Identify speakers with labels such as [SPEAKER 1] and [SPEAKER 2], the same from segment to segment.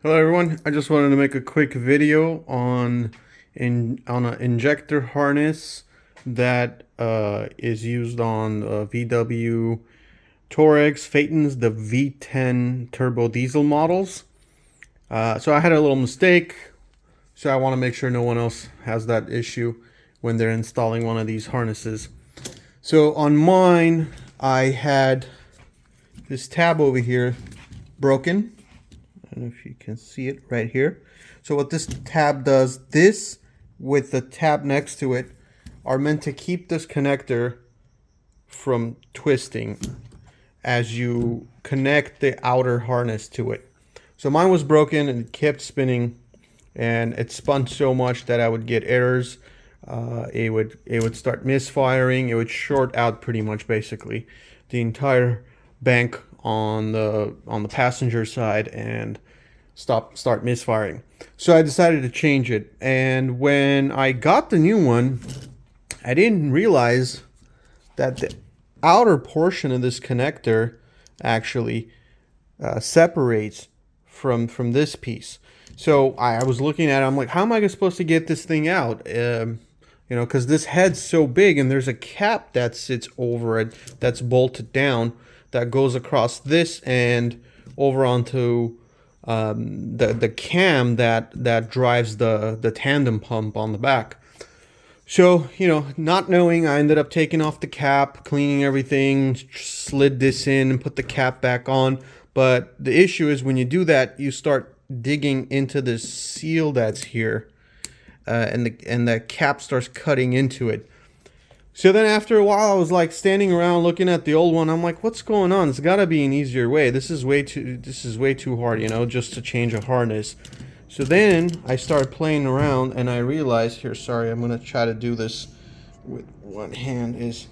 [SPEAKER 1] Hello everyone, I just wanted to make a quick video on an injector harness that is used on VW Touaregs, Phaetons, the V10 turbo diesel models. So I had a little mistake, so I want to make sure no one else has that issue when they're installing one of these harnesses. So on mine, I had this tab over here broken. I don't know if you can see it right here. So what this tab does, this with the tab next to it are meant to keep this connector from twisting as you connect the outer harness to it. So mine was broken and it kept spinning, and it spun so much that I would get errors. It would start misfiring. It would short out pretty much basically the entire bank on the passenger side and start misfiring. So I decided to change it, and when I got the new one, I didn't realize that the outer portion of this connector actually separates from this piece. So I was looking at it, I'm like, how am I supposed to get this thing out? You know, because this head's so big and there's a cap that sits over it that's bolted down that goes across this and over onto the cam that drives the tandem pump on the back. So, you know, not knowing, I ended up taking off the cap, cleaning everything, slid this in and put the cap back on. But the issue is when you do that, you start digging into this seal that's here, and the cap starts cutting into it. So then after a while, I was like standing around looking at the old one. I'm like, what's going on? There's got to be an easier way. This is way too hard, you know, just to change a harness. So then I started playing around and I realized, here, sorry, I'm going to try to do this with one hand, is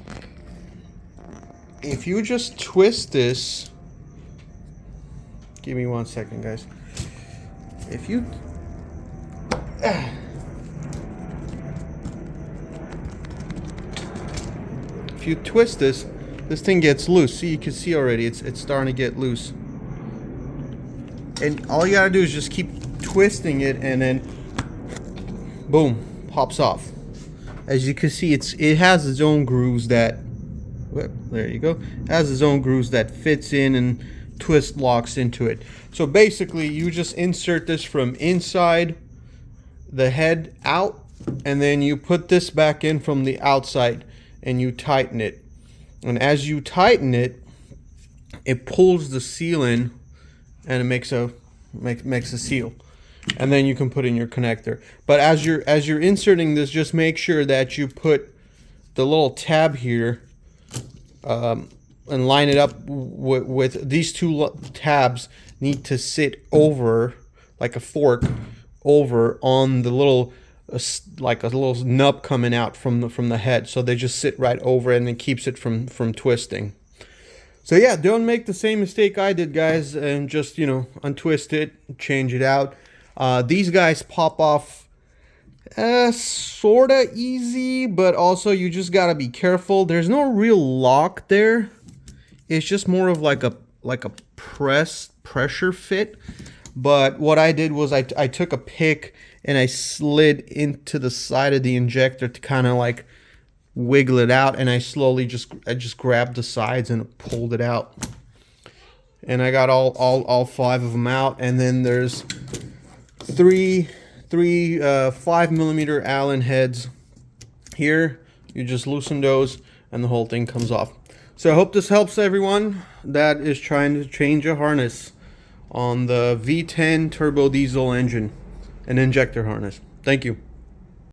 [SPEAKER 1] if you just twist this, give me 1 second, guys. If you if you twist this thing gets loose. See, you can see already it's starting to get loose. And all you gotta do is just keep twisting it, and then boom, pops off. As you can see, it has its own grooves that, there you go, it has its own grooves that fits in and twist locks into it. So basically you just insert this from inside the head out, and then you put this back in from the outside and you tighten it. And as you tighten it, it pulls the seal in and it makes a seal. And then you can put in your connector. But as you're inserting this, just make sure that you put the little tab here and line it up with these two tabs need to sit over like a fork over on the little like a little nub coming out from the head. So they just sit right over it and it keeps it from twisting. So yeah, don't make the same mistake I did, guys, and just, you know, untwist it, change it out. These guys pop off sorta easy, but also you just gotta be careful. There's no real lock there. It's just more of like a pressure fit. But what I did was I took a pick and I slid into the side of the injector to kind of like wiggle it out, and I slowly just grabbed the sides and pulled it out. And I got all 5 of them out, and then there's three 5mm Allen heads here. You just loosen those and the whole thing comes off. So I hope this helps everyone that is trying to change a harness on the V10 turbo diesel engine, an injector harness. Thank you.